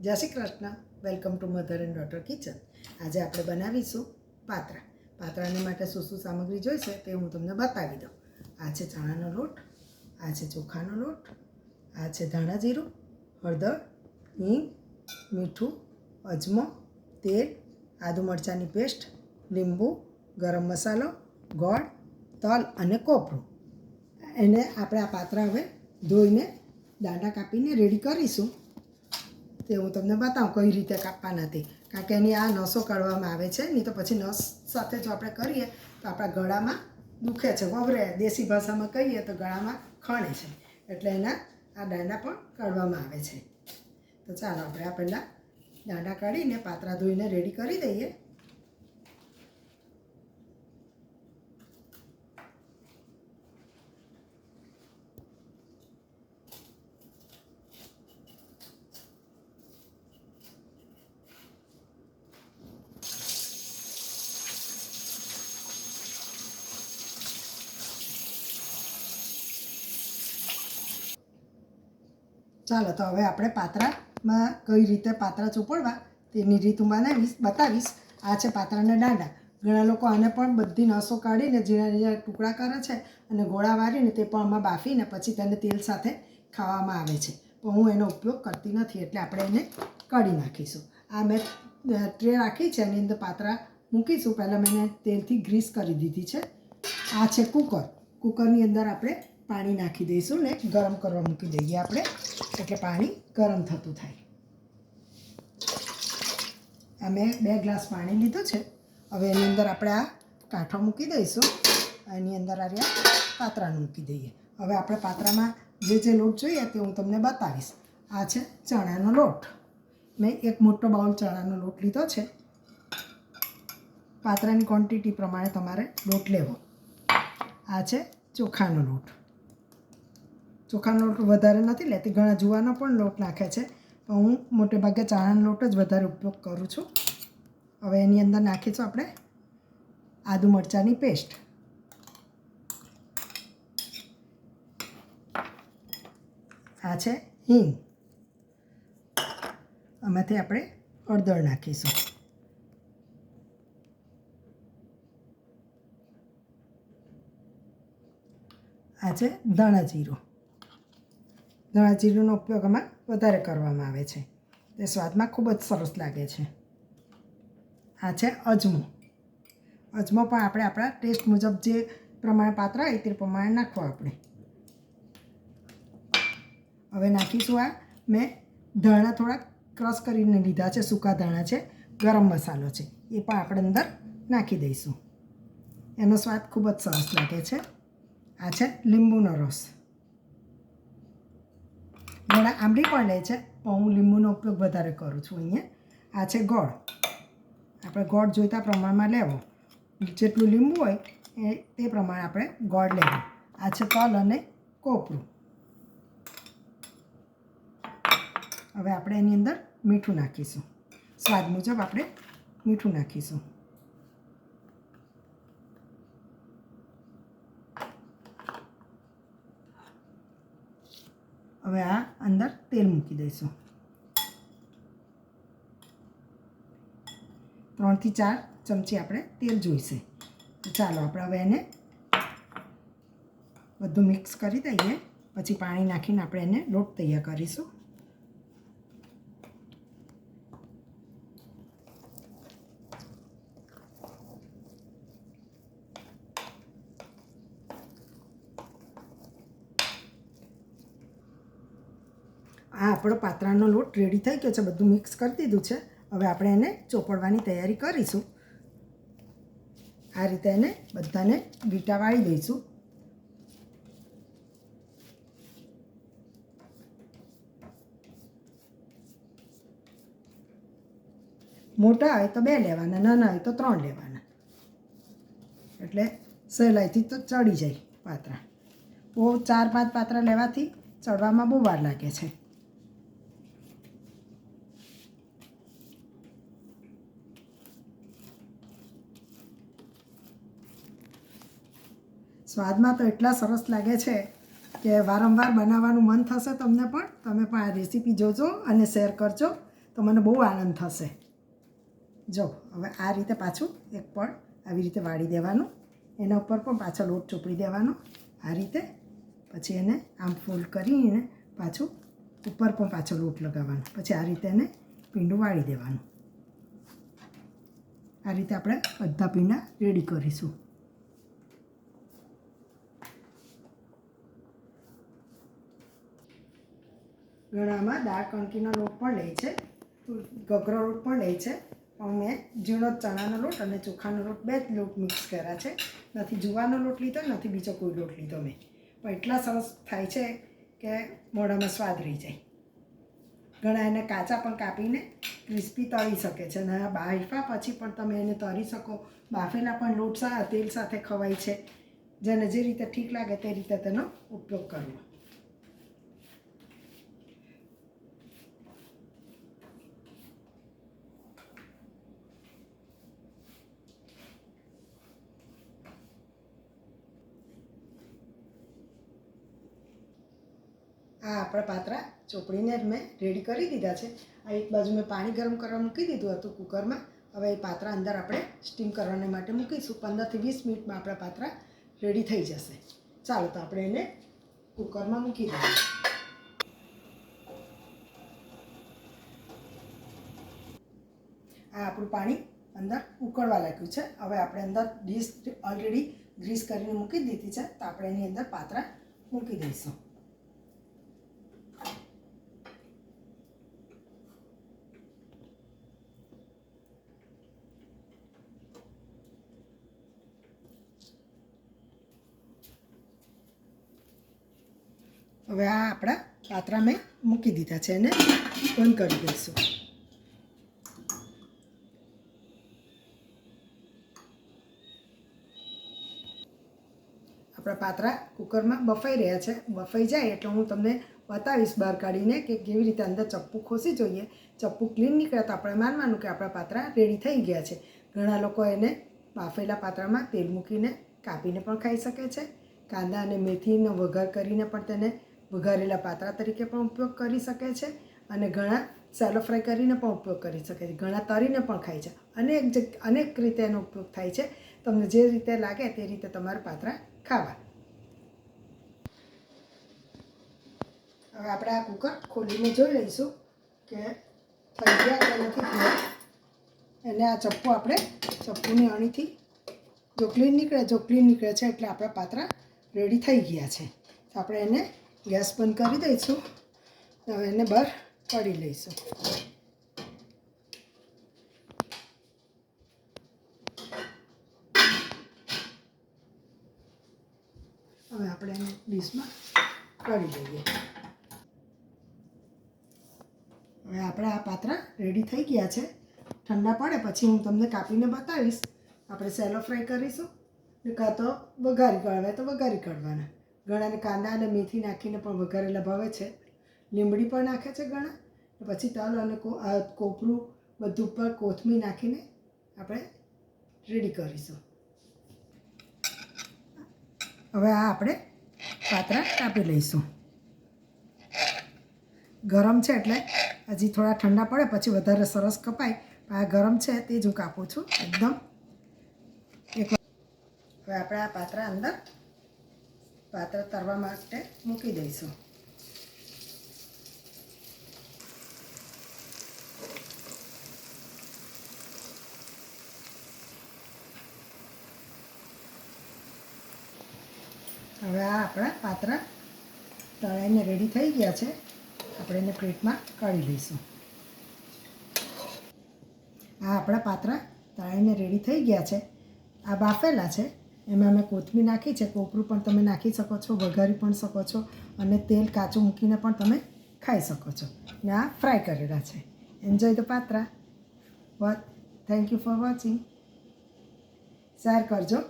જય Shri Krishna. Welcome to mother and daughter kitchen. આજે આપણે બનાવીશું પાત્રા. પાત્રાને માટે શું શું સામગ્રી જોઈશે તે હું તમને બતાવી દઉં. આ છે ચણાનો લોટ, આ છે ચોખાનો લોટ, આ છે ધાણા જીરું, હળદર, હિંગ, મીઠું, અજમો, તેલ, આદુ મરચાંની પેસ્ટ, લીંબુ, ગરમ મસાલો, ગોળ, તલ અને કોપરું. એને આપણે આ પાત્રા હવે ધોઈને દાંડા કાપીને રેડી કરીશું. તે હું તમને બતાવું કઈ રીતે કાપવાના તે, કારણ કે એની આ નસો કાઢવામાં આવે છે. નહીં તો પછી નસ સાથે જો આપણે કરીએ તો આપણા ગળામાં દુખે છે, વવરે. દેશી ભાષામાં કહીએ તો ગળામાં ખણે છે, એટલે એના આ દાંડા પણ કાઢવામાં આવે છે. તો ચાલો આપણે આ પહેલાં દાંડા કાઢીને પાત્રા ધોઈને રેડી કરી દઈએ. ચાલો તો હવે આપણે પાત્રામાં કઈ રીતે પાત્રા ચોપડવા તેની રીત હું બતાવીશ. આ છે પાત્રાના દાંડા. ઘણા લોકો આને પણ બધી નસો કાઢીને ઝીણા ઝીણા ટુકડા કરે છે અને ગોળા વાળીને તે પણ આમાં બાફીને પછી તેને તેલ સાથે ખાવામાં આવે છે. પણ હું એનો ઉપયોગ કરતી નથી, એટલે આપણે એને કાઢી નાખીશું. આ મેં ટ્રે રાખી છે, એની અંદર પાત્રા મૂકીશું. પહેલાં મેં એને તેલથી ગ્રીસ કરી દીધી છે. આ છે કુકર. કુકરની અંદર આપણે પાણી નાખી દઈશું ને ગરમ કરવા મૂકી દઈએ આપણે, એટલે પાણી ગરમ થતું થાય. આ મેં 2 ગ્લાસ પાણી લીધું છે. હવે એની અંદર આપણે આ કાંઠો મૂકી દઈશું. એની અંદર આ રહ્યા પાત્રાનું મૂકી દઈએ. હવે આપણે પાત્રામાં જે લોટ જોઈએ તે હું તમને બતાવીશ. આ છે ચણાનો લોટ. મેં એક મોટો બાઉલ ચણાનો લોટ લીધો છે. પાત્રાની ક્વોન્ટિટી પ્રમાણે તમારે લોટ લેવો. આ છે ચોખાનો લોટ. ચોખાનો લોટ વધારે નથી લેતી, ઘણા જુવાનો પણ લોટ નાખે છે, પણ હું મોટે ભાગે ચણાનો લોટ જ વધારે ઉપયોગ કરું છું. હવે એની અંદર નાખીશું આપણે આદુ મરચાંની પેસ્ટ. આ છે હિંગ. આમાંથી આપણે હળદર નાખીશું. આ છે ધાણા જીરું. ધાણા જીરુંનો ઉપયોગ આમાં વધારે કરવામાં આવે છે, તે સ્વાદમાં ખૂબ જ સરસ લાગે છે. આ છે અજમો. અજમો પણ આપણે આપણા ટેસ્ટ મુજબ જે પ્રમાણે પાત્રા હોય તે પ્રમાણે નાખવો આપણે. હવે નાખીશું આ મેં ધાણા થોડાક ક્રશ કરીને લીધા છે, સૂકા ધાણા છે. ગરમ મસાલો છે, એ પણ આપણે અંદર નાખી દઈશું. એનો સ્વાદ ખૂબ જ સરસ લાગે છે. આ છે લીંબુનો રસ. ઘણા આંબલી પણ લે છે, પણ હું લીંબુનો ઉપયોગ વધારે કરું છું અહીંયા. આ છે ગોળ. આપણે ગોળ જોઈતા પ્રમાણમાં લેવો. જેટલું લીંબુ હોય તે પ્રમાણે આપણે ગોળ લેવો. આ છે તલ અને કોપરું. હવે આપણે એની અંદર મીઠું નાખીશું. સ્વાદ મુજબ આપણે મીઠું નાખીશું. હવે આ અંદર તેલ મૂકી દઈશું. 3 થી 4 ચમચી આપણે તેલ જોઈશે. તો ચાલો આપણે હવે એને બધું મિક્સ કરી દઈએ. પછી પાણી નાખીને આપણે એને લોટ તૈયાર કરીશું. આ આપણો પાત્રાનો લોટ રેડી થઈ ગયો છે. બધું મિક્સ કરી દીધું છે. હવે આપણે એને ચોપડવાની તૈયારી કરીશું. આ રીતે એને બધાને લીટા વાળી દઈશું. મોટા હોય તો 2 લેવાના, નાના હોય તો 3 લેવાના, એટલે સહેલાઈથી તો ચડી જાય પાત્રા. બહુ 4-5 પાત્રા લેવાથી ચડવામાં બહુ વાર લાગે છે. સ્વાદમાં તો એટલા સરસ લાગે છે કે વારંવાર બનાવવાનું મન થશે તમને પણ. તમે પણ આ રેસીપી જોજો અને શેર કરજો. તો મને બહુ આનંદ થશે. જો હવે આ રીતે પાછું એક પડ આવી રીતે વાળી દેવાનું, એના ઉપર પણ પાછો લોટ ચોપડી દેવાનો આ રીતે. પછી એને આમ ફોલ્ડ કરીને પાછું ઉપર પણ પાછો લોટ લગાવવાનો. પછી આ રીતે એને પીંડું વાળી દેવાનું. આ રીતે આપણે બધા પીંડા રેડી કરીશું. ઘણામાં દાળ કણકીનો લોટ પણ લે છે, ઘઘરો લોટ પણ લે છે, પણ મેં ઝીણો ચણાનો લોટ અને ચોખાનો લોટ બે જ લોટ મિક્સ કર્યા છે. નથી જુવારનો લોટ લીધો, નથી બીજો કોઈ લોટ લીધો મેં. પણ એટલા સરસ થાય છે કે મોઢામાં સ્વાદ રહી જાય. ઘણા એને કાચા પણ કાપીને ક્રિસ્પી તળી શકે છે, અને બાફા પછી પણ તમે એને તળી શકો. બાફેલા પણ લોટ તેલ સાથે ખવાય છે. જેને જે રીતે ઠીક લાગે તે રીતે તેનો ઉપયોગ કરવો. આ આપણા પાત્રા ચોપડીને જ મેં રેડી કરી દીધા છે. આ એક બાજુ મેં પાણી ગરમ કરવા મૂકી દીધું હતું કુકરમાં. હવે એ પાત્રા અંદર આપણે સ્ટીમ કરવા માટે મૂકીશું. 15 થી 20 મિનિટમાં આપણા પાત્રા રેડી થઈ જશે. ચાલો તો આપણે એને કુકરમાં મૂકી દઈએ. આ આપણું પાણી અંદર ઉકળવા લાગ્યું છે. હવે આપણે અંદર ડીશ ઓલરેડી ગ્રીસ કરીને મૂકી દીધી છે, તો આપણે એની અંદર પાત્રા મૂકી દઈશું. હવે આ આપણા પાત્રા મેં મૂકી દીધા છે, એને બંધ કરી દઈશું. આપણા પાત્રા કુકરમાં બફાઈ રહ્યા છે. બફાઈ જાય એટલે હું તમને બતાવીશ બહાર કાઢીને કે કેવી રીતે અંદર ચપ્પુ ખોસી જોઈએ. ચપ્પુ ક્લીન નીકળે તો આપણે માનવાનું કે આપણા પાત્રા રેડી થઈ ગયા છે. ઘણા લોકો એને બાફેલા પાત્રામાં તેલ મૂકીને કાપીને પણ ખાઈ શકે છે. કાંદા અને મેથીનો વઘાર કરીને પણ તેને વઘારેલા પાત્રા તરીકે પણ ઉપયોગ કરી શકે છે. અને ઘણા સેલો ફ્રાય કરીને પણ ઉપયોગ કરી શકે છે. ઘણા તળીને પણ ખાય છે. અનેક રીતે એનો ઉપયોગ થાય છે. તમને જે રીતે લાગે તે રીતે તમારા પાત્રા ખાવા. હવે આપણે આ કુકર ખોલીને જોઈ લઈશું કે થઈ ગયા કે નથી થયા. એને આ ચપ્પુ આપણે ચપ્પુની અણીથી જો ક્લીન નીકળે છે એટલે આપણા પાત્રા રેડી થઈ ગયા છે. તો આપણે એને ગેસ બંધ કરી દઈશું. હવે એને બહાર કાઢી લઈશું. હવે આપણે એને ડીશમાં કાઢી દઈએ. હવે આપણા આ પાત્રા રેડી થઈ ગયા છે. ઠંડા પડે પછી હું તમને કાપીને બતાવીશ. આપણે સેલો ફ્રાય કરીશું, ને કાં તો વઘારી કાઢવા તો વઘારી કાઢવાના. ઘણાને કાંદા અને મેથી નાખીને પણ વઘારેલા ભાવે છે. લીંબડી પણ નાખે છે ઘણા. પછી તલ અને કોપરું બધું ઉપર કોથમીર નાખીને આપણે રેડી કરીશું. હવે આ આપણે પાત્રા કાપી લઈશું. ગરમ છે એટલે હજી થોડા ઠંડા પડે પછી વધારે સરસ કપાય. આ ગરમ છે તે જ હું કાપું છું એકદમ. હવે આપણે આ પાત્રા તરવા માટે મૂકી દઈશું. હવે આ આપણા પાત્રા તળાઈને રેડી થઈ ગયા છે. આપણે એને પ્લેટમાં કાઢી લઈશું. આ આપણા પાત્રા તળાઈને રેડી થઈ ગયા છે. આ બાફેલા છે. એમાં મેં કોથમીર નાખી છે. કોપરું પણ તમે નાખી શકો છો, વઘારી પણ શકો છો, અને તેલ કાચું મૂકીને પણ તમે ખાઈ શકો છો. ને આ ફ્રાય કરેલા છે. Enjoy the patra. Thank you for watching. Share કરજો.